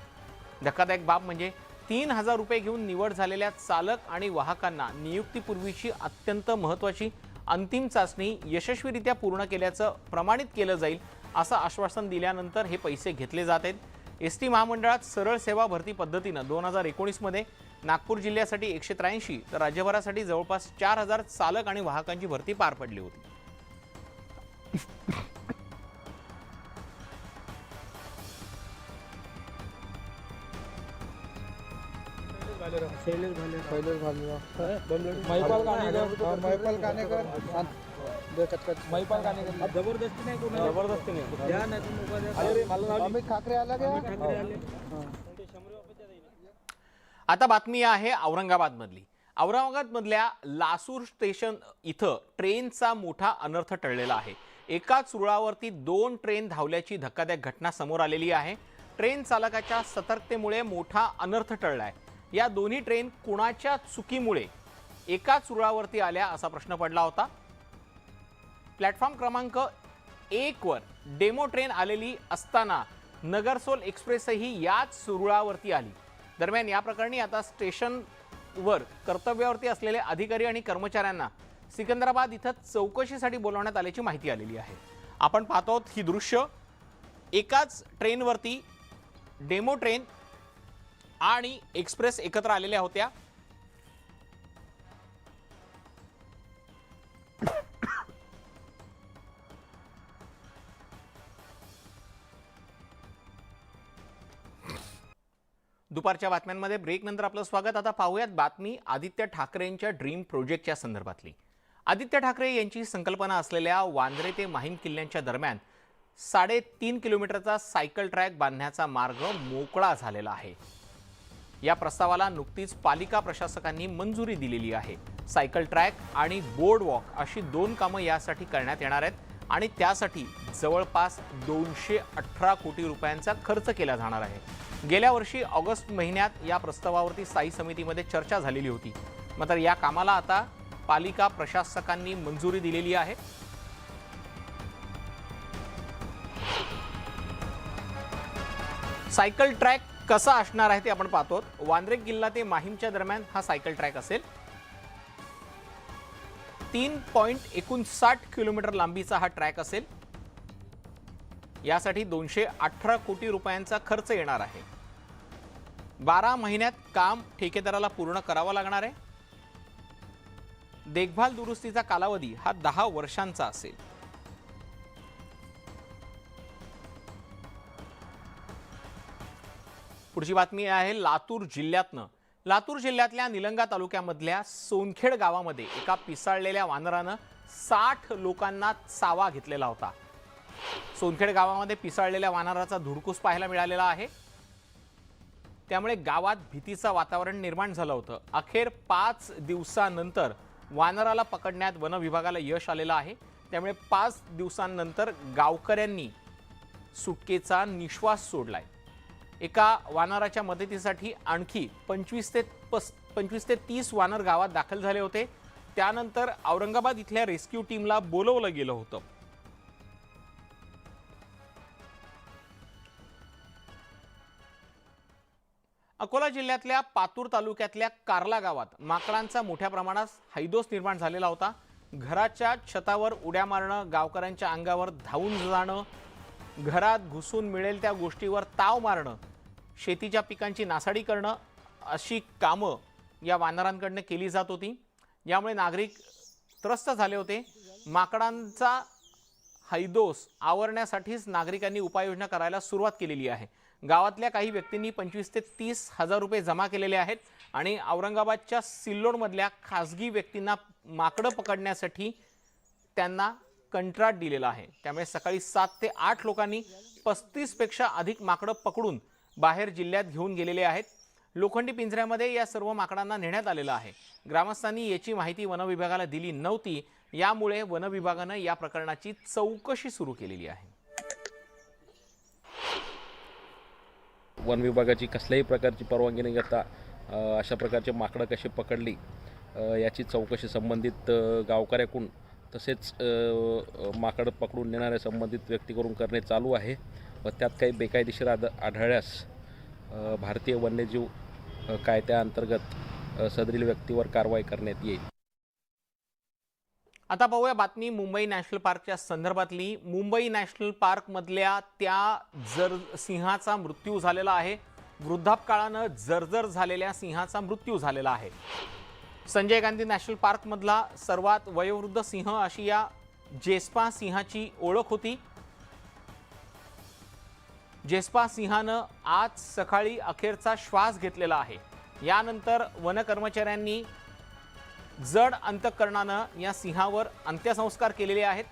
धक्कादायक बाब म्हणजे 3,000 रुपये घेऊन निवड झालेल्या चालक आणि वाहकांना नियुक्तीपूर्वीची अत्यंत महत्त्वाची अंतिम चाचणी यशस्वीरित्या पूर्ण केल्याचं प्रमाणित केलं जाईल असं आश्वासन दिल्यानंतर हे पैसे घेतले जात आहेत. एसटी महामंडळात सरळ सेवा भरती पद्धतीनं 2019 मध्ये नागपूर जिल्ह्यासाठी 183 तर राज्यभरासाठी जवळपास 4,000 चालक आणि वाहकांची भरती पार पडली होती. आता बातमी आहे औरंगाबादमधली. औरंगाबादमधल्या लासूर स्टेशन इथं ट्रेनचा मोठा अनर्थ टळलेला आहे. एकाच रुळावरती 2 ट्रेन धावल्याची धक्कादायक घटना समोर आलेली आहे. ट्रेन चालकाच्या सतर्कतेमुळे मोठा अनर्थ टळलाय. या दोन्ही ट्रेन कुणाच्या चुकीमुळे एकाच रुळावरती आल्या असा प्रश्न पडला होता. प्लॅटफॉर्म क्रमांक 1 वर डेमो ट्रेन आलेली असताना नगरसोल एक्सप्रेसही याच रुळावरती आली. दरम्यान या प्रकरणी आता स्टेशनवर कर्तव्यावरती असलेले अधिकारी आणि कर्मचाऱ्यांना सिकंदराबाद इथं चौकशीसाठी बोलवण्यात आल्याची माहिती आलेली आहे. आपण पाहतो ही दृश्य. एकाच ट्रेनवरती डेमो ट्रेन आणि एक्सप्रेस एकत्र आलेल्या होत्या. दुपारच्या बातम्यांमध्ये ब्रेक नंतर आपलं स्वागत. आता पाहूयात बातमी आदित्य ठाकरेंच्या ड्रीम प्रोजेक्टच्या संदर्भातली. आदित्य ठाकरे यांची संकल्पना असलेल्या वांद्रे ते माहीम किल्ल्यांच्या दरम्यान 3.5 किलोमीटरचा सायकल ट्रॅक बांधण्याचा मार्ग मोकळा झालेला आहे. या प्रस्तावाला नुकतीच पालिका प्रशासकांनी मंजुरी दिलेली आहे. सायकल ट्रॅक आणि बोर्ड वॉक अशी 2 कामं यासाठी करण्यात येणार आहेत आणि त्यासाठी जवळपास 218 कोटी रुपयांचा खर्च केला जाणार आहे. गेल्या वर्षी ऑगस्ट महिन्यात या प्रस्तावावरती स्थायी समितीमध्ये चर्चा झालेली होती. मात्र या कामाला आता पालिका प्रशासकांनी मंजुरी दिलेली आहे. सायकल ट्रॅक कसा असणार आहे ते आपण पाहतो. वांद्रे किल्ला ते माहीमच्या दरम्यान हा सायकल ट्रॅक असेल. 3.59 किलोमीटर लांबीचा हा ट्रॅक असेल. यासाठी 218 कोटी रुपयांचा खर्च येणार आहे. 12 महिन्यात काम ठेकेदाराला पूर्ण करावं लागणार आहे. देखभाल दुरुस्तीचा कालावधी हा 10 वर्षांचा असेल. पुढची बातमी आहे लातूर जिल्ह्यातनं. लातूर जिल्ह्यातल्या निलंगा तालुक्यामधल्या सोनखेड गावामध्ये एका पिसाळलेल्या वानरानं 60 लोकांना चावा घेतलेला होता. सोनखेड गावामध्ये पिसाळलेल्या वानराचा धुडकूस पाहायला मिळालेला आहे. त्यामुळे गावात भीतीचं वातावरण निर्माण झालं होतं. अखेर 5 दिवसांनंतर वानराला पकडण्यात वन विभागाला यश आलेलं आहे. त्यामुळे 5 दिवसांनंतर गावकऱ्यांनी सुटकेचा निश्वास सोडलाय. एका वानराच्या मदतीसाठी आणखी 25 ते 30 वानर गावात दाखल झाले होते. त्यानंतर औरंगाबाद इथल्या रेस्क्यू टीमला बोलवलं गेलं होतं. अकोला जिल्ह्यातल्या पातूर तालुक्यातल्या कार्ला गावात माकडांचा मोठ्या प्रमाणात हैदोस निर्माण झालेला होता. घराच्या छतावर उड्या मारणं, गावकऱ्यांच्या अंगावर धावून जाणं, घरात घुसून मिळेल त्या गोष्टीवर ताव मारणं, शेतीच्या पिकांची नासाडी करणं अशी कामं या वानरांकडनं केली जात होती। यामुळे नागरिक त्रस्त झाले होते। माकडांचा हैदोस आवरण्यासाठीच नागरिकांनी उपाययोजना करायला सुरुवात केलेली आहे। गावातल्या काही व्यक्तींनी 25 ते 30 हजार रुपये जमा केलेले आहेत आणि औरंगाबादच्या सिल्लोडमधल्या खासगी व्यक्तींना माकडं पकडण्यासाठी त्यांना कंत्राट दिलेला आहे। त्यामुळे सकाळी 7 ते 8 लोकांनी 35 पेक्षा अधिक माकडं पकडून बाहेर जिल्ह्यात घेऊन गेलेले आहेत। लोखंडी पिंजऱ्यामध्ये या सर्व माकडांना नेण्यात आलेलं आहे। ग्रामस्थांनी याची माहिती वन विभागाला दिली नव्हती, यामुळे वन विभागानं या प्रकरणाची चौकशी सुरू केलेली आहे। वन विभागाची कसल्याही प्रकारची परवानगी न घेता अशा प्रकारचे माकडं कशी पकडली याची चौकशी संबंधित गावकऱ्याकडून तसेच माकडं पकडून नेणाऱ्या संबंधित व्यक्तीकडून करणे चालू आहे व त्यात काही बेकायदेशीर आढळल्यास भारतीय वन्यजीव कायद्याअंतर्गत सदरील व्यक्तीवर कारवाई करण्यात येईल। आता पाहूया बातमी मुंबई नॅशनल पार्कच्या संदर्भातली। मुंबई नॅशनल पार्क मधल्या त्या सिंहाचा मृत्यू झालेला आहे। वृद्धापकाळानं जर्जर झालेल्या सिंहाचा मृत्यू झालेला आहे। संजय गांधी नॅशनल पार्क मधला सर्वात वयोवृद्ध सिंह अशी या जेस्पा सिंहाची ओळख होती। जेस्पा सिंहानं आज सकाळी अखेरचा श्वास घेतलेला आहे। यानंतर वन कर्मचाऱ्यांनी जड अंतःकरणानं या सिंहावर अंत्यसंस्कार केलेले आहेत।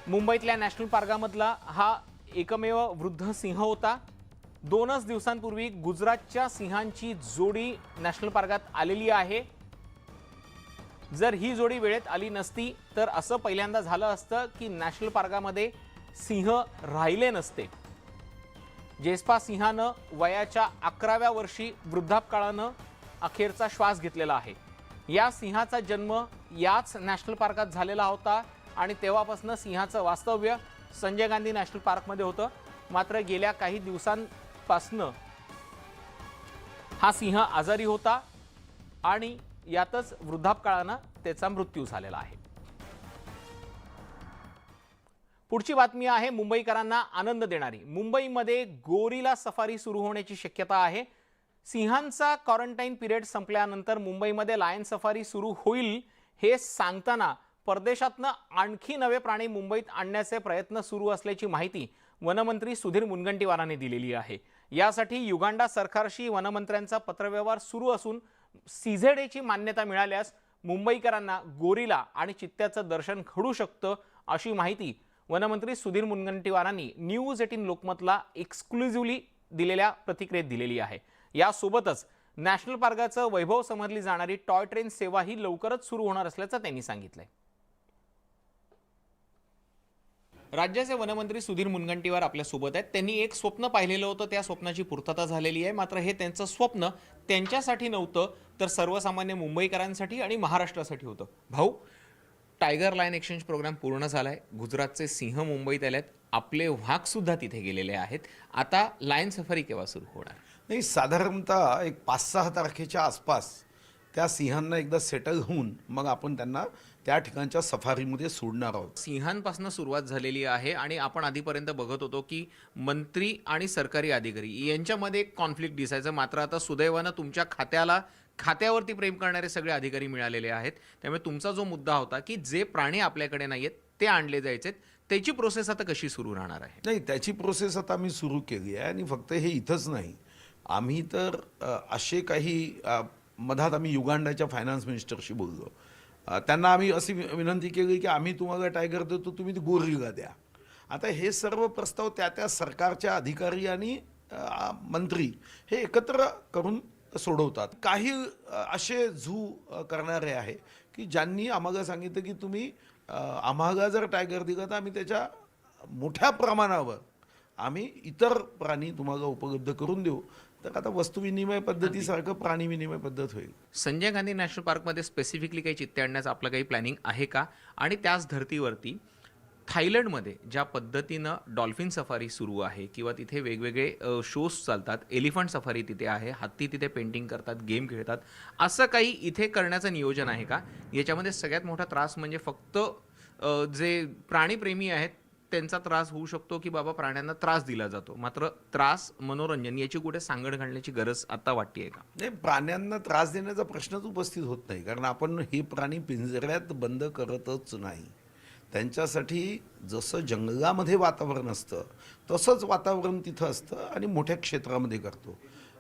मुंबईतल्या नॅशनल पार्कामधला हा एकमेव वृद्ध सिंह होता। 2च दिवसांपूर्वी गुजरातच्या सिंहांची जोडी नॅशनल पार्कात आलेली आहे। जर ही जोडी वेळेत आली नसती तर असं पहिल्यांदा झालं असतं की नॅशनल पार्कामध्ये सिंह राहिले नसते। जेस्पा सिंहानं वयाच्या 11व्या वर्षी वृद्धापकाळानं अखेरचा श्वास घेतलेला आहे। या सिंहाचा जन्म याच नॅशनल पार्कात झालेला होता आणि तेव्हापासून सिंहाचं वास्तव्य संजय गांधी नॅशनल पार्कमध्ये होतं। मात्र गेल्या काही दिवसांपासून हा सिंह आजारी होता आणि यातच वृद्धापकाळानं त्याचा मृत्यू झालेला आहे। पुढची बातमी आहे मुंबईकरांना आनंद देणारी। मुंबईमध्ये गोरिला सफारी सुरू होण्याची शक्यता आहे। सिंहांचा क्वारंटाईन पिरियड संपल्यानंतर मुंबईमध्ये लायन सफारी सुरू होईल हे सांगताना परदेशातनं आणखी नवे प्राणी मुंबईत आणण्याचे प्रयत्न सुरू असल्याची माहिती वनमंत्री सुधीर मुनगंटीवारांनी दिलेली आहे। यासाठी युगांडा सरकारशी वनमंत्र्यांचा पत्रव्यवहार सुरू असून सीझेडची मान्यता मिळाल्यास मुंबईकरांना गोरिला आणि चित्त्याचं दर्शन घडू शकतं अशी माहिती वनमंत्री सुधीर मुनगंटीवारांनी न्यूज 18 लोकमतला एक्सक्लुझिव्हली दिलेल्या प्रतिक्रियेत दिलेली आहे। यासोबतच नॅशनल पार्काचं वैभव समजली जाणारी टॉय ट्रेन सेवा ही लवकरच सुरू होणार असल्याचं त्यांनी सांगितलंय। राज्याचे वनमंत्री सुधीर मुनगंटीवार आपल्या सोबत आहेत। त्यांनी एक स्वप्न पाहिलेलं होतं, त्या स्वप्नाची पूर्तता झालेली आहे। मात्र हे त्यांचं स्वप्न त्यांच्यासाठी नव्हतं तर सर्वसामान्य मुंबईकरांसाठी आणि महाराष्ट्रासाठी होतं। भाऊ, टायगर लायन एक्सचेंज प्रोग्राम पूर्ण झालाय। गुजरातचे सिंह मुंबईत आलेत, आपले वाघ सुद्धा तिथे गेलेले आहेत। आता लायन सफारी केव्हा सुरू होणार? नाही, साधारणतः एक 5-6 तारखेच्या आसपास त्या सिंहांना एकदा सेटल होऊन मग आपण त्यांना त्या ठिकाणच्या सफारीमध्ये सोडणार आहोत। सिंहांपासून सुरुवात झालेली आहे आणि आपण आधीपर्यंत बघत होतो की मंत्री आणि सरकारी अधिकारी यांच्यामध्ये एक कॉन्फ्लिक्ट दिसायचं। मात्र आता सुदैवानं तुमच्या खात्यावरती प्रेम करणारे सगळे अधिकारी मिळालेले आहेत। त्यामुळे तुमचा जो मुद्दा होता की जे प्राणी आपल्याकडे नाहीयेत ते आणले जायचे, त्याची प्रोसेस आता कशी सुरू राहणार आहे? नाही, त्याची प्रोसेस आता आम्ही सुरू केली आहे आणि फक्त हे इथंच नाही, आम्ही तर असे काही मधात आम्ही युगांडाच्या फायनान्स मिनिस्टरशी बोललो। त्यांना आम्ही अशी विनंती केली की आम्ही तुम्हाला टायगर देतो, तुम्ही ती गोरिला द्या। आता हे सर्व प्रस्ताव त्या सरकारच्या अधिकारी आणि मंत्री हे एकत्र करून सोडवतात। काही असे झू करणारे आहे की ज्यांनी आम्हाला सांगितलं की तुम्ही आम्हाला जर टायगर दिलं तर आम्ही त्याच्या मोठ्या प्रमाणावर आम्ही इतर प्राणी तुम्हाला उपलब्ध करून देऊ। तर आता वस्तुविनिमय पद्धतीसारखं प्राणी विनिमय पद्धत होईल। संजय गांधी नॅशनल पार्कमध्ये स्पेसिफिकली काही चित्ते आणण्याचं आपलं काही प्लॅनिंग आहे का? आणि त्याच धर्तीवरती थायलंडमध्ये ज्या पद्धतीनं डॉल्फिन सफारी सुरू आहे किंवा तिथे वेगवेगळे शोज चालतात, एलिफंट सफारी तिथे आहे, हत्ती तिथे पेंटिंग करतात, गेम खेळतात, असं काही इथे करण्याचं नियोजन आहे का? याच्यामध्ये सगळ्यात मोठा त्रास म्हणजे फक्त जे प्राणीप्रेमी आहेत त्यांचा त्रास होऊ शकतो की बाबा प्राण्यांना त्रास दिला जातो, मात्र त्रास मनोरंजन याची कुठे सांगड घालण्याची गरज आता वाटतेय का? नाही, प्राण्यांना त्रास देण्याचा प्रश्नच उपस्थित होत नाही, कारण आपण हे प्राणी पिंजऱ्यात बंद करतच नाही. त्यांच्यासाठी जसं जंगलामध्ये वातावरण असतं तसंच वातावरण तिथं असतं आणि मोठ्या क्षेत्रामध्ये करतो.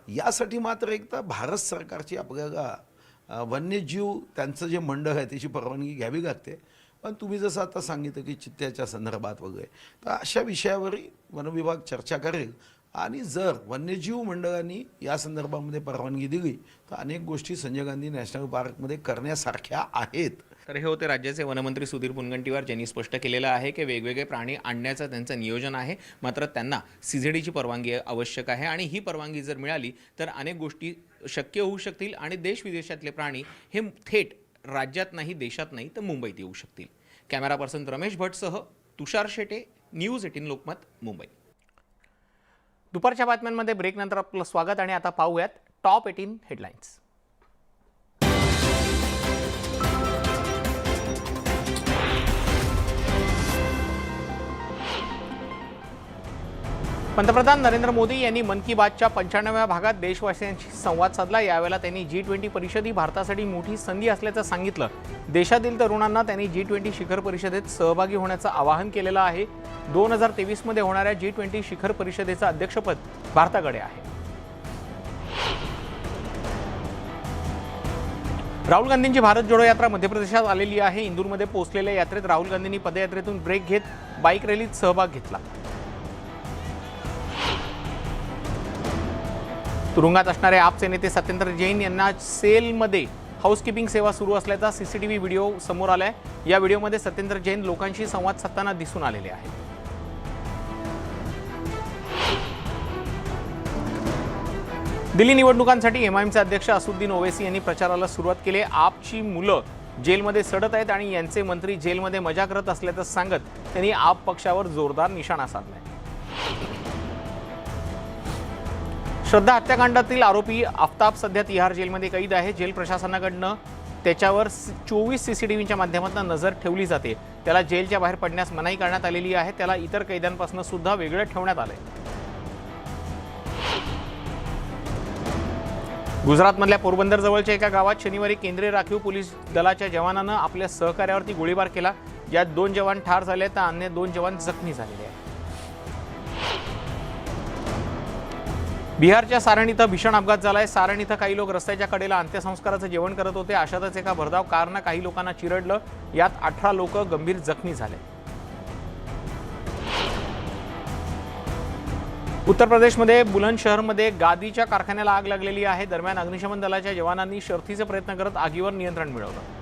यासाठी मात्र एकदा भारत सरकारची आपल्याला वन्यजीव त्यांचं जे मंडळ आहे त्याची परवानगी घ्यावी लागते. पण तुम्ही जसं आता सांगितलं की चित्त्याच्या संदर्भात वगैरे, तर अशा विषयावर वनविभाग चर्चा करेल आणि जर वन्यजीव मंडळांनी या संदर्भामध्ये परवानगी दिली तर अनेक गोष्टी संजय गांधी नॅशनल पार्कमध्ये करण्यासारख्या आहेत. तर हे होते राज्याचे वनमंत्री सुधीर मुनगंटीवार, ज्यांनी स्पष्ट केलेलं आहे की वेगवेगळे प्राणी आणण्याचं त्यांचं नियोजन आहे, मात्र त्यांना CZDची परवानगी आवश्यक आहे आणि ही परवानगी जर मिळाली तर अनेक गोष्टी शक्य होऊ शकतील आणि देश-विदेशातले प्राणी हे थेट राज्यात नाही, देशात नाही तर मुंबईत येऊ शकतील. कॅमेरा पर्सन रमेश भटसह तुषार शेटे, न्यूज 18 लोकमत, मुंबई. दुपारच्या बातम्यांमध्ये ब्रेकनंतर आपलं स्वागत आणि आता पाहूयात टॉप 18 हेडलाईन्स. पंतप्रधान नरेंद्र मोदी यांनी मन की बातच्या 95व्या भागात देशवासियांशी संवाद साधला. यावेळेला त्यांनी G20 परिषद ही भारतासाठी मोठी संधी असल्याचं सांगितलं. देशातील तरुणांना त्यांनी G20 शिखर परिषदेत सहभागी होण्याचं आवाहन केलेलं आहे. 2023 मध्ये होणाऱ्या G20 शिखर परिषदेचं अध्यक्षपद भारताकडे आहे. राहुल गांधींची भारत जोडो यात्रा मध्य प्रदेशात आलेली आहे. इंदूरमध्ये पोहोचलेल्या यात्रेत राहुल गांधींनी पदयात्रेतून ब्रेक घेत बाईक रॅलीत सहभाग घेतला. तुरुंगात असणारे आपचे नेते सत्येंद्र जैन यांना सेलमध्ये हाऊसकीपिंग सेवा सुरू असल्याचा CCTV व्हिडिओ समोर आलाय. या व्हिडिओमध्ये सत्येंद्र जैन लोकांशी संवाद साधताना दिसून आलेले आहेत. दिल्ली निवडणुकांसाठी MIMचे अध्यक्ष असुद्दीन ओवैसी यांनी प्रचाराला सुरुवात केली. आपची मुलं जेलमध्ये सडत आहेत आणि यांचे मंत्री जेलमध्ये मजा करत असल्याचं सांगत त्यांनी आप पक्षावर जोरदार निशाणा साधलाय. श्रद्धा हत्याकांडातील आरोपी आफताब सध्या तिहार जेलमध्ये कैद आहे. जेल प्रशासनाकडनं त्याच्यावर 24 CCTVच्या माध्यमातून नजर ठेवली जाते. त्याला जेलच्या बाहेर पडण्यास मनाई करण्यात आलेली आहे. त्याला इतर कैद्यांपासून सुद्धा वेगळं ठेवण्यात आलंय. गुजरातमधल्या पोरबंदर जवळच्या एका गावात शनिवारी केंद्रीय राखीव पोलीस दलाच्या जवानानं आपल्या सहकार्यावरती गोळीबार केला. यात 2 जवान ठार झाले तर अन्य 2 जवान जखमी झालेले आहेत. बिहारच्या सारण इथं भीषण अपघात झालाय. सारण इथं काही लोक रस्त्याच्या कडेला अंत्यसंस्काराचं जेवण करत होते. अशातच एका भरधाव कारनं काही लोकांना चिरडलं. यात 18 लोक गंभीर जखमी झाले. उत्तर प्रदेशमध्ये बुलंदशहरमध्ये गादीच्या कारखान्याला आग लागलेली आहे. दरम्यान अग्निशमन दलाच्या जवानांनी शर्थीचे प्रयत्न करत आगीवर नियंत्रण मिळवलं.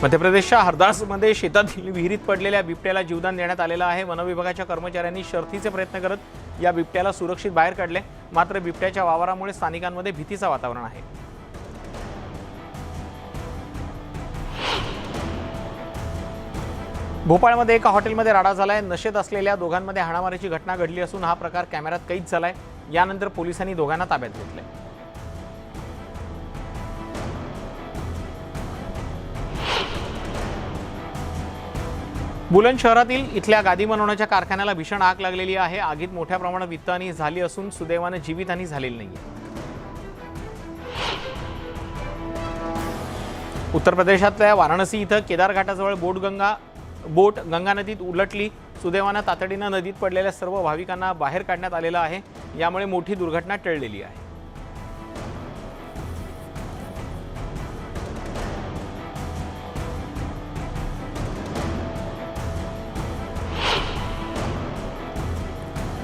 मध्य प्रदेशच्या हरदासमध्ये शेतातील विहिरीत पडलेल्या बिबट्याला जीवदान देण्यात आलेलं आहे. वनविभागाच्या कर्मचाऱ्यांनी शर्थीचे प्रयत्न करत या बिबट्याला सुरक्षित बाहेर काढले. मात्र बिबट्याच्या वावरामुळे स्थानिकांमध्ये भीतीचं वातावरण आहे. भोपाळमध्ये एका हॉटेलमध्ये राडा झालाय. नशेत असलेल्या दोघांमध्ये हाणामारीची घटना घडली असून हा प्रकार कॅमेऱ्यात कैद झालाय. यानंतर पोलिसांनी दोघांना ताब्यात घेतले. बुलंदशहरातील इथल्या गादी बनवण्याच्या कारखान्याला भीषण आग लागलेली आहे. आगीत मोठ्या प्रमाणात वित्तहानी झाली असून सुदैवाने जीवितहानी झालेली नाहीये. उत्तर प्रदेशातल्या वाराणसी इथं केदार घाटाजवळ बोट गंगा नदीत उलटली. सुदैवाने तातडीनं नदीत पडलेल्या सर्व भाविकांना बाहेर काढण्यात आलेलं आहे. यामुळे मोठी दुर्घटना टळलेली आहे.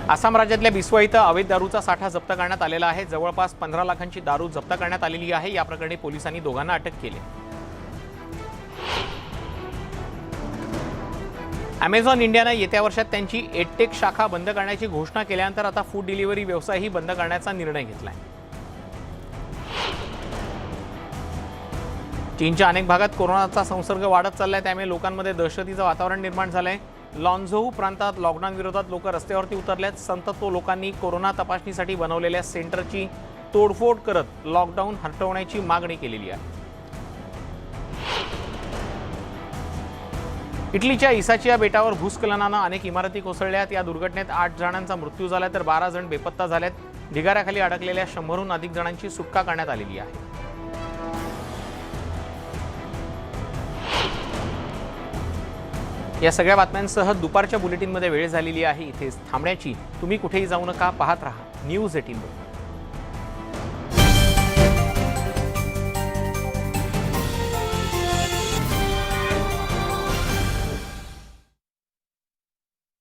आसाम राज्यातल्या बिस्वा इथं अवैध दारूचा साठा जप्त करण्यात आलेला आहे. जवळपास 15 लाखांची दारू जप्त करण्यात आलेली आहे. या प्रकरणी पोलिसांनी दोघांना अटक केली. अमेझॉन इंडियानं येत्या वर्षात त्यांची एडटेक शाखा बंद करण्याची घोषणा केल्यानंतर आता फूड डिलिव्हरी व्यवसायही बंद करण्याचा निर्णय घेतलाय. चीनच्या अनेक भागात कोरोनाचा संसर्ग वाढत चाललाय. त्यामुळे लोकांमध्ये दहशतीचं वातावरण निर्माण झालंय. लॉन्झोऊ प्रांतात लॉकडाऊन विरोधात लोक रस्त्यावरती उतरल्यात. संतप्त लोकांनी कोरोना तपासणीसाठी बनवलेल्या सेंटरची तोडफोड करत लॉकडाऊन हटवण्याची मागणी केलेली आहे. इटलीच्या इसाचिया बेटावर भूस्खलनानं अनेक इमारती कोसळल्यात. या दुर्घटनेत 8 जणांचा मृत्यू झाला तर 12 जण बेपत्ता झालेत. ढिगाऱ्याखाली अडकलेल्या 100हून अधिक जणांची सुटका करण्यात आलेली आहे. या सगळ्या बातम्यांसह दुपारच्या बुलेटिनमध्ये वेळ झालेली आहे. इथेच थांबण्याची. तुम्ही कुठेही जाऊ नका, पाहत रहा न्यूज 18.